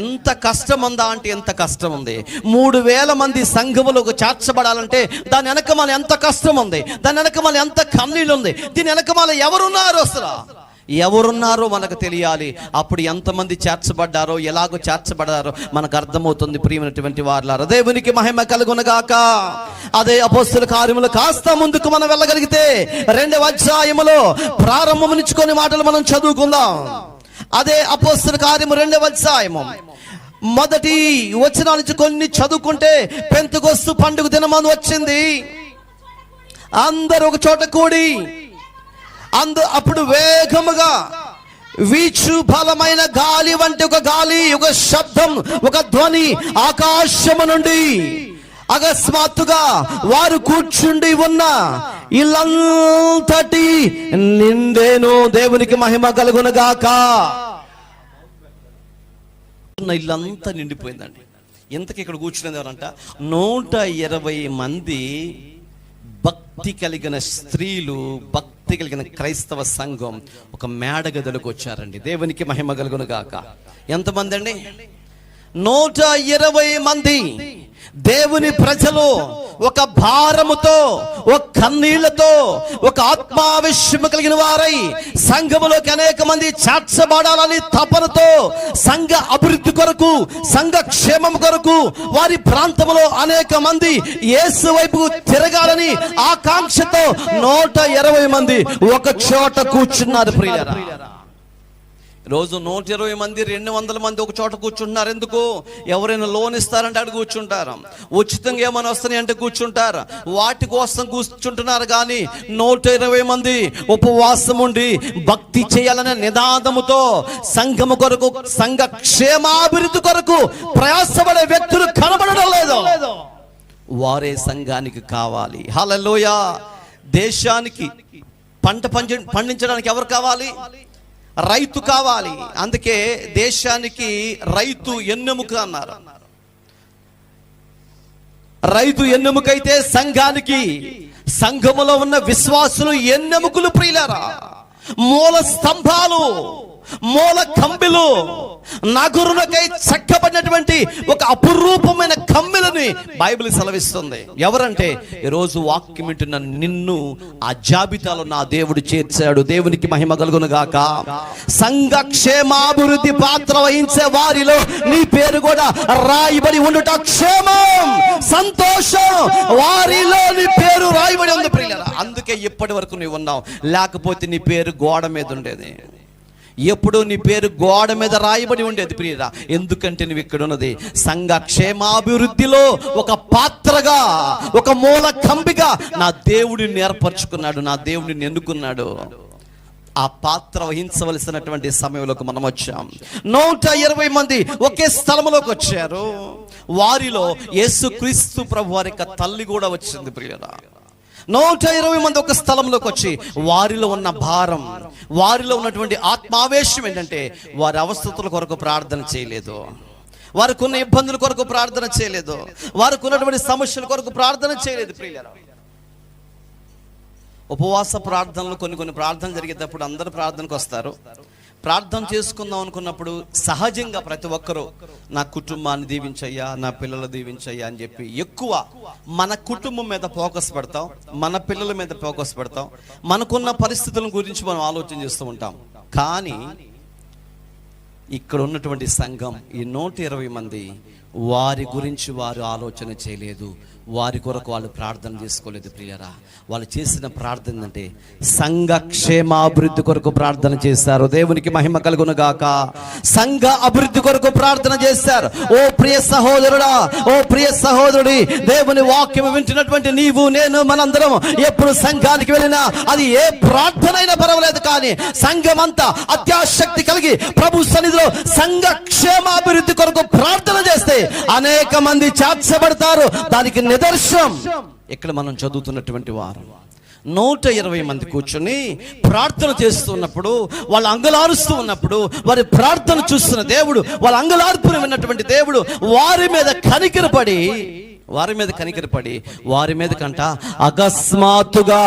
ఎంత కష్టం ఉందా అంటే ఎంత కష్టం ఉంది. 3000 మంది సంఘములకు చేర్చబడాలంటే దాని వెనకమాల ఎంత కష్టం ఉంది, దాని వెనకమాల ఎంత కన్నీళ్ళు ఉంది, దీని వెనకమాల ఎవరున్నారు, అసలు ఎవరున్నారో మనకు తెలియాలి. అప్పుడు ఎంతమంది చేర్చబడ్డారో, ఎలాగో చేర్చబడ్డారో మనకు అర్థమవుతుంది. ప్రియమైనటువంటి వారలారా, దేవునికి మహిమ కలుగునగాక. అదే అపోస్తల కార్యములు కాస్త ముందుకు మనం వెళ్ళగలిగితే 2వ అధ్యాయములో ప్రారంభం నుంచి కొన్ని మాటలు మనం చదువుకుందాం. అదే అపోస్తల కార్యము 2వ అధ్యాయము మొదటి వచనాల నుంచి కొన్ని చదువుకుంటే, పెంతెకొస్తు పండుగ దినమందు వచ్చింది, అందరూ ఒక చోట కూడి అప్పుడు వేగముగా వీచు బలమైన గాలి వంటి ఒక గాలి, ఒక శబ్దం, ఒక ధ్వని ఆకాశము నుండి అకస్మాత్తుగా వారు కూర్చుండి ఉన్న ఇల్లంతటి నిండెను. దేవునికి మహిమ కలుగునుగాక. ఇల్లంతా నిండిపోయిందండి. ఇంతకి ఇక్కడ కూర్చునేది ఎవరంట, 120 మంది భక్తి కలిగిన స్త్రీలు, భక్తి కలిగిన క్రైస్తవ సంఘం ఒక మేడగదిలోకి వచ్చారండి. దేవునికి మహిమ కలుగునుగాక. ఎంతమంది అండి? 120 మంది దేవుని ప్రజలు ఒక భారముతో, ఒక కన్నీళ్లతో, ఒక ఆత్మావేశము కలిగిన వారై సంఘములోకి అనేక మంది చేర్చబడాలని తపనతో, సంఘ అభివృద్ధి కొరకు, సంఘ క్షేమం కొరకు, వారి ప్రాంతంలో అనేక మంది యేసు వైపు తిరగాలని ఆకాంక్షతో 120 మంది ఒక చోట కూర్చున్నారు. ప్రియులారా, రోజు 120 మంది, 200 మంది ఒక చోట కూర్చుంటున్నారు. ఎందుకు? ఎవరైనా లోన్ ఇస్తారంటే అక్కడ కూర్చుంటారు, ఉచితంగా ఏమైనా వస్తాయి అంటే కూర్చుంటారు, వాటి కోసం కూర్చుంటున్నారు. కానీ 120 మంది ఉపవాసం ఉండి భక్తి చేయాలనే నినాదముతో సంఘము కొరకు, సంఘ క్షేమాభివృద్ధి కొరకు ప్రయాసపడే వ్యక్తులు కనబడడం లేదు. వారే సంఘానికి కావాలి. హల్లెలూయా. దేశానికి పంట పండించడానికి ఎవరు కావాలి? రైతు కావాలి. అందుకే దేశానికి రైతు ఎన్నెముక అన్నారు. రైతు ఎన్నెముకైతే సంఘానికి, సంఘములో ఉన్న విశ్వాసులు ఎన్నెముకలు. ప్రియులారా, మూల స్తంభాలు, మూల కంబిలు, నగురునకై చక్కబడినటువంటి ఒక అపురూపమైన కమ్మిలని బైబిల్ సెలవిస్తుంది. ఎవరంటే ఈరోజు వాక్యం వింటున్న నిన్ను ఆ జాబితాలో నా దేవుడు చేర్చాడు. దేవునికి మహిమ కలుగునుగాక. సంఘ క్షేమాభివృద్ధి పాత్ర వహించే వారిలో నీ పేరు కూడా రాయబడి ఉండుట క్షేమం, సంతోషం, వారిలో నీ పేరు రాయబడి ఉంది. ప్రియులారా, అందుకే ఇప్పటి వరకు నీవు ఉన్నావు. లేకపోతే నీ పేరు గోడ మీద ఉండేది. ఎప్పుడు నీ పేరు గోడ మీద రాయబడి ఉండేది. ప్రియరా, ఎందుకంటే నువ్వు ఇక్కడ ఉన్నది సంఘ క్షేమాభివృద్ధిలో ఒక పాత్రగా, ఒక మూల కంబిగా నా దేవుడిని ఏర్పరచుకున్నాడు, నా దేవుడిని ఎన్నుకున్నాడు. ఆ పాత్ర వహించవలసినటువంటి సమయంలోకి మనం వచ్చాం. 120 మంది ఒకే స్థలంలోకి వచ్చారు. వారిలో యేసుక్రీస్తు ప్రభు వారి యొక్క తల్లి కూడా వచ్చింది. ప్రియరా, 120 మంది ఒక స్థలంలోకి వచ్చి వారిలో ఉన్న భారం, వారిలో ఉన్నటువంటి ఆత్మావేశం ఏంటంటే వారి అవస్థతుల కొరకు ప్రార్థన చేయలేదు, వారికి ఉన్న ఇబ్బందుల కొరకు ప్రార్థన చేయలేదు, వారికి ఉన్నటువంటి సమస్యల కొరకు ప్రార్థన చేయలేదు. ప్రియులారా, ఉపవాస ప్రార్థనలు కొన్ని ప్రార్థనలు జరిగేటప్పుడు అందరూ ప్రార్థనకు వస్తారు. ప్రార్థన చేసుకుందాం అనుకున్నప్పుడు సహజంగా ప్రతి ఒక్కరూ నా కుటుంబాన్ని దీవించయ్యా, నా పిల్లలు దీవించయ్యా అని చెప్పి ఎక్కువ మన కుటుంబం మీద ఫోకస్ పెడతాం, మన పిల్లల మీద ఫోకస్ పెడతాం, మనకున్న పరిస్థితుల గురించి మనం ఆలోచన చేస్తూ ఉంటాం. కానీ ఇక్కడ ఉన్నటువంటి సంఘం, ఈ 120 మంది వారి గురించి వారు ఆలోచన చేయలేదు, వారి కొరకు వాళ్ళు ప్రార్థన చేసుకోలేదు. ప్రియరా, వాళ్ళు చేసిన ప్రార్థన అంటే సంఘ క్షేమాభివృద్ధి కొరకు ప్రార్థన చేశారు. దేవునికి మహిమ కలుగునుగాక. సంఘ అభివృద్ధి కొరకు ప్రార్థన చేశారు. ఓ ప్రియ సహోదరుడా, ఓ ప్రియ సహోదరుడి, దేవుని వాక్యం వింటున్నటువంటి నీవు, నేను, మనందరం ఎప్పుడు సంఘానికి వెళ్ళినా అది ఏ ప్రార్థన అయినా పర్వాలేదు, కానీ సంఘం అంతా అత్యాశక్తి కలిగి ప్రభు సన్నిధిలో సంఘ క్షేమాభివృద్ధి కొరకు ప్రార్థన చేస్తే అనేక మంది చేర్చబడతారు. దానికి నిదర్శనం ఇక్కడ మనం చదువుతున్నటువంటి వారు 120 మంది కూర్చొని ప్రార్థన చేస్తున్నప్పుడు, వాళ్ళు అంగలారుస్తూ ఉన్నప్పుడు, వారి ప్రార్థన చూస్తున్న దేవుడు, వాళ్ళ అంగలార్పును విన్నటువంటి దేవుడు వారి మీద కనికరపడి వారి మీద కనికరపడి వారి మీద కంట అకస్మాత్తుగా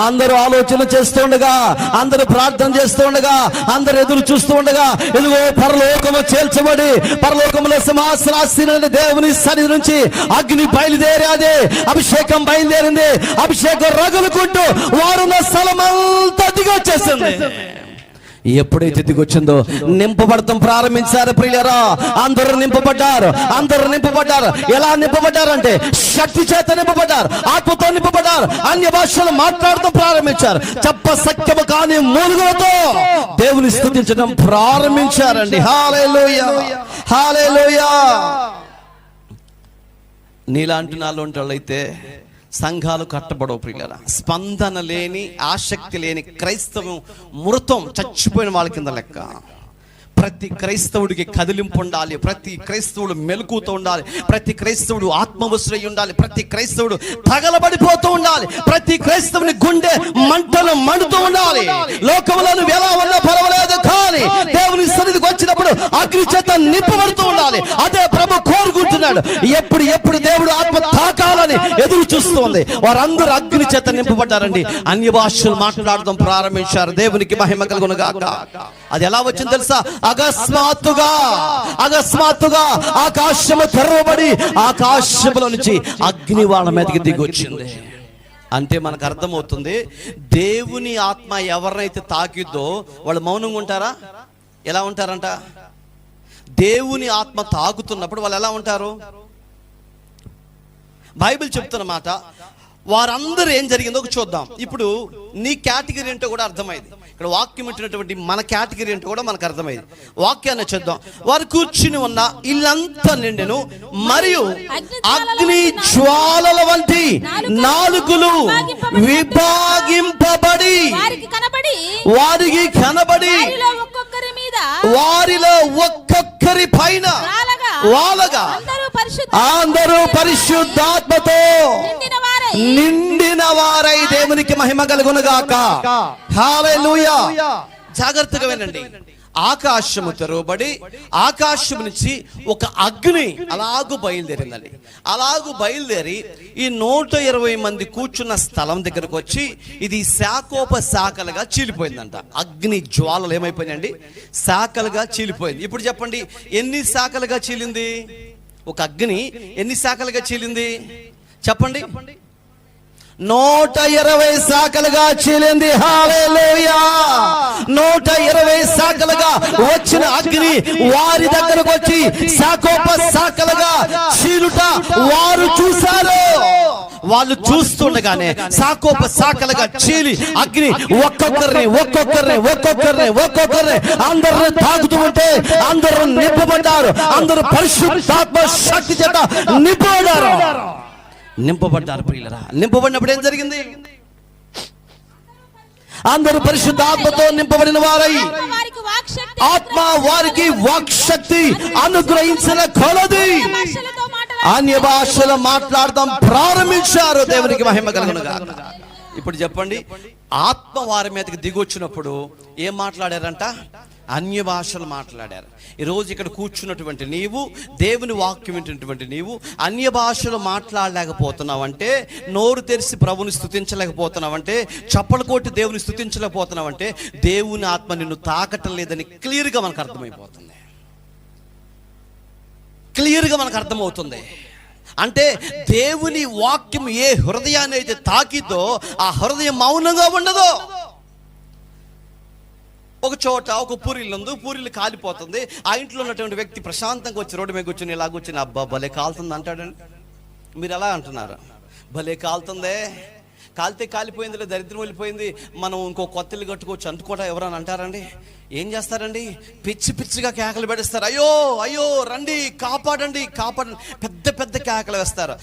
అందరూ ఆలోచన చేస్తుండగా, అందరూ ప్రార్థన చేస్తుండగా, అందరూ ఎదురు చూస్తుండగా, ఇదిగో పరలోకము చేల్చబడి పరలోకములో సింహాసనాసీనుడైన దేవుని సన్నిధి నుంచి అగ్ని బయలుదేరాది, అభిషేకం బయలుదేరింది. అభిషేకం రగులుకుంటూ వారున్న స్థలమంతా దిగొచ్చేసింది. ఎప్పుడైతే దిగొచ్చిందో నింపబడటం ప్రారంభించారు ప్రియులారా. అందరూ నింపబడ్డారు. ఎలా నింపబడ్డారంటే శక్తి చేత నింపబడ్డారు, ఆత్మతో నింపబడ్డారు. అన్య భాషలు మాట్లాడటం ప్రారంభించారు. చెప్పసఖ్యము కాని మూలుగులతో దేవుని స్తుతించడం ప్రారంభించారండి. హల్లెలూయా, హల్లెలూయా. నీలాంటి నాలుంటి వాళ్ళైతే సంఘాలు కట్టబడవు ప్రియులారా. స్పందన లేని, ఆసక్తి లేని క్రైస్తవం మృతం, చచ్చిపోయిన వాళ్ళ కింద లెక్క. ప్రతి క్రైస్తవుడికి కదిలింపు ఉండాలి, ప్రతి క్రైస్తవుడు మెలకుతో ఉండాలి, ప్రతి క్రైస్తవుడు ఆత్మవశుడై ఉండాలి, ప్రతి క్రైస్తవుడు తగలబడిపోతూ ఉండాలి, ప్రతి క్రైస్తవుని గుండె మంటలు మండుతూ ఉండాలి. లోకంలో నువ్వు ఎలా ఉన్నా పర్వాలేదు, కానీ దేవుని సన్నిధికి వచ్చినప్పుడు అగ్ని చేత నింపబడుతూ ఉండాలి. అదే ప్రభు కోరుకుంటున్నాడు. ఎప్పుడు దేవుడు ఆత్మ తాకాలని ఎదురు చూస్తుంది. వారందరూ అగ్ని చేత నింపబడ్డారండి. అన్య భాషలు మాట్లాడడం ప్రారంభించారు. దేవునికి మహిమ కలుగును గాక. అది ఎలా వచ్చింది తెలుసా? అకస్మాత్తుగా ఆకాశము తెరవబడి ఆకాశములో నుంచి అగ్ని వాళ్ళ మీదకి దిగి వచ్చింది. అంటే మనకు అర్థమవుతుంది, దేవుని ఆత్మ ఎవరినైతే తాకిద్దో వాళ్ళు మౌనంగా ఉంటారా? ఎలా ఉంటారంట? దేవుని ఆత్మ తాకుతున్నప్పుడు వాళ్ళు ఎలా ఉంటారు? బైబిల్ చెప్తున్న మాట. వారందరూ ఏం జరిగిందో చూద్దాం. ఇప్పుడు నీ కేటగిరీ ఏంటో కూడా అర్థమైంది. ఇక్కడ వాక్యం వింటున్నటువంటి మన కేటగిరీ ఏంటో కూడా మనకు అర్థమైంది. వాక్యాన్ని చూద్దాం. వారు కూర్చుని ఉన్న ఇల్లంతా నిండెను, మరియు అగ్ని జ్వాలల వంటి నాలుకలు విభాగింపబడి వారికి కనబడి వారిలో ఒక్కొక్కరి పైన వాలగా అందరూ పరిశుద్ధాత్మతో నిండిన వారై దేవునికి మహిమ కలుగును గాక. హల్లెలూయా. జాగ్రత్తగా వినండి. ఆకాశము తెరవబడి ఆకాశం నుంచి ఒక అగ్ని అలాగూ బయలుదేరిందండి. అలాగూ బయలుదేరి ఈ 120 మంది కూర్చున్న స్థలం దగ్గరకు వచ్చి ఇది శాఖలుగా చీలిపోయిందంట. అగ్ని జ్వాలలు ఏమైపోయినాయండి? శాఖలుగా చీలిపోయింది. ఇప్పుడు చెప్పండి, ఎన్ని శాఖలుగా చీలింది? ఒక అగ్ని ఎన్ని శాఖలుగా చీలింది చెప్పండి? 120 శాఖలుగా చీలింది. హల్లెలూయా. 120 శాఖలుగా వచ్చిన అగ్ని వారి దగ్గరకు వచ్చి శాఖలుగా చీలుట వారు చూశారు. వాళ్ళు చూస్తుండగానే శాఖలుగా చీలి అగ్ని ఒక్కొక్కరిని అందరిని తాకుతూ ఉంటే అందరూ నింపబడ్డారు. అందరూ పరిశుద్ధాత్మ శక్తి చేత నింపబడ్డారు ప్రియులరా. నింపబడినప్పుడు ఏం జరిగింది? అందరూ పరిశుద్ధాత్మతో నింపబడిన వారై ఆత్మ వారికి వాక్శక్తి అనుగ్రహించిన కొలది అన్య భాషలు మాట్లాడడం ప్రారంభించారు. దేవునికి మహిమ కలుగును గాక. ఇప్పుడు చెప్పండి, ఆత్మ వారి మీదకి దిగొచ్చినప్పుడు ఏం మాట్లాడారంట? అన్య భాషలు మాట్లాడారు. ఈరోజు ఇక్కడ కూర్చున్నటువంటి నీవు, దేవుని వాక్యం వింటున్నటువంటి నీవు అన్య భాషలు మాట్లాడలేకపోతున్నావంటే, నోరు తెరిచి ప్రభుని స్తుతించలేకపోతున్నావంటే, చప్పలు కొట్టి దేవుని స్తుతించలేకపోతున్నావంటే దేవుని ఆత్మ నిన్ను తాకటం లేదని క్లియర్గా మనకు అర్థమైపోతుంది. క్లియర్గా మనకు అర్థమవుతుంది. అంటే దేవుని వాక్యం ఏ హృదయాన్ని అయితే తాకిద్దో ఆ హృదయం మౌనంగా ఉండదు. ఒక చోట ఒక పూరిల్లు ఉంది, పూరిల్లు కాలిపోతుంది. ఆ ఇంట్లో ఉన్నటువంటి వ్యక్తి ప్రశాంతంగా వచ్చి రోడ్డు మీద కూర్చొని ఇలా కూర్చొని అబ్బా భలే కాలుతుంది అంటాడండి. మీరు ఎలా అంటున్నారు? భలే కాలుతుందే, కాలితే కాలిపోయిందిలే, దరిద్రం వెళ్ళిపోయింది, మనం ఇంకో కొత్త ఇల్లు కట్టుకోవచ్చు అనుకోవటం ఎవరని అంటారండి? ఏం చేస్తారండి? పిచ్చిగా కేకలు పెడతారు. అయ్యో రండి, కాపాడండి. పెద్ద పెద్ద కేకలు వేస్తారు.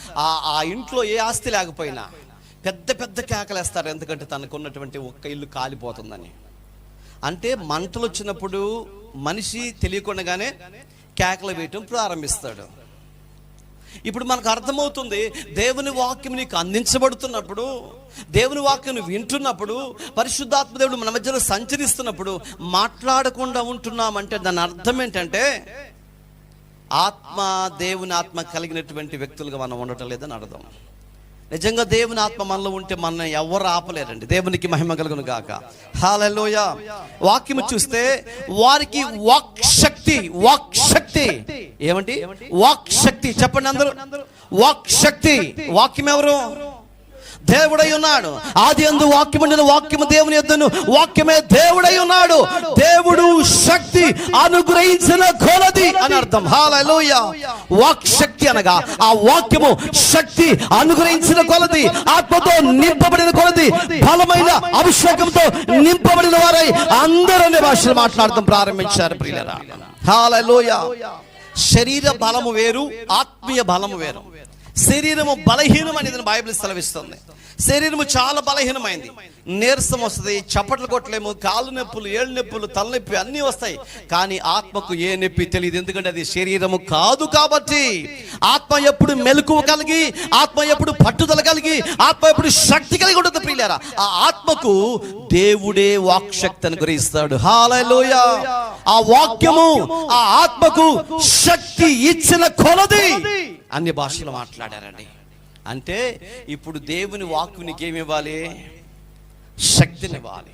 ఆ ఇంట్లో ఏ ఆస్తి లేకపోయినా పెద్ద కేకలు వేస్తారు. ఎందుకంటే తనకున్నటువంటి ఒక్క ఇల్లు కాలిపోతుందని. అంటే మంటలు వచ్చినప్పుడు మనిషి తెలియకుండానే కేకలు వేయటం ప్రారంభిస్తాడు. ఇప్పుడు మనకు అర్థమవుతుంది, దేవుని వాక్యం నీకు అందించబడుతున్నప్పుడు, దేవుని వాక్యం వింటున్నప్పుడు, పరిశుద్ధాత్మ దేవుడు మన మధ్యలో సంచరిస్తున్నప్పుడు మాట్లాడకుండా ఉంటున్నామంటే దాని అర్థం ఏంటంటే ఆత్మ, దేవుని ఆత్మ కలిగినటువంటి వ్యక్తులుగా మనం ఉండటం లేదని అర్థం. నిజంగా దేవుని ఆత్మ మనలో ఉంటే మన ఎవరు ఆపలేరండి. దేవునికి మహిమ కలుగును గాక. హల్లెలూయా. వాక్యము చూస్తే వారికి వాక్శక్తి ఏమండి? వాక్శక్తి. చెప్పండి అందరూ. వాక్శక్తి. వాక్యం ఎవరు? దేవుడై ఉన్నాడు. ఆది యందు వాక్యము ఉండెను, వాక్యము దేవుని యొద్దను, వాక్యమే దేవుడై ఉన్నాడు. దేవుడు శక్తి అనుగ్రహించిన కొలది అని అర్థం. హల్లెలూయా. వాక్శక్తి అనగా ఆ వాక్యము శక్తి అనుగ్రహించిన కొలది, ఆత్మతో నింపబడిన కొలది, బలమైన అభిషేకంతో నింపబడిన వారై అందరూ అనే భాషలు మాట్లాడటం ప్రారంభించారు ప్రియులారా. హల్లెలూయా. శరీర బలము వేరు, ఆత్మీయ బలము వేరు. శరీరము బలహీనమైనది బైబిల్ సెలవిస్తుంది. శరీరము చాలా బలహీనమైంది. నీరసం వస్తుంది, చప్పట్లు కొట్టలేము, కాళ్ళు నొప్పులు, ఏళ్ళు నొప్పులు, తలనొప్పి అన్నీ వస్తాయి. కానీ ఆత్మకు ఏ నొప్పి తెలియదు, ఎందుకంటే అది శరీరము కాదు కాబట్టి. ఆత్మ ఎప్పుడు మెలకువ కలిగి, ఆత్మ ఎప్పుడు పట్టుదల కలిగి, ఆత్మ ఎప్పుడు శక్తి కలిగి ఉంటుంది ప్రియులారా. ఆ ఆత్మకు దేవుడే వాక్శక్తి అనుగ్రహిస్తాడు. హల్లెలూయా. ఆ వాక్యము ఆ ఆత్మకు శక్తి ఇచ్చిన కొలది అన్ని భాషలు మాట్లాడారండి. అంటే ఇప్పుడు దేవుని వాక్కు నీకేమివ్వాలి? శక్తినివ్వాలి.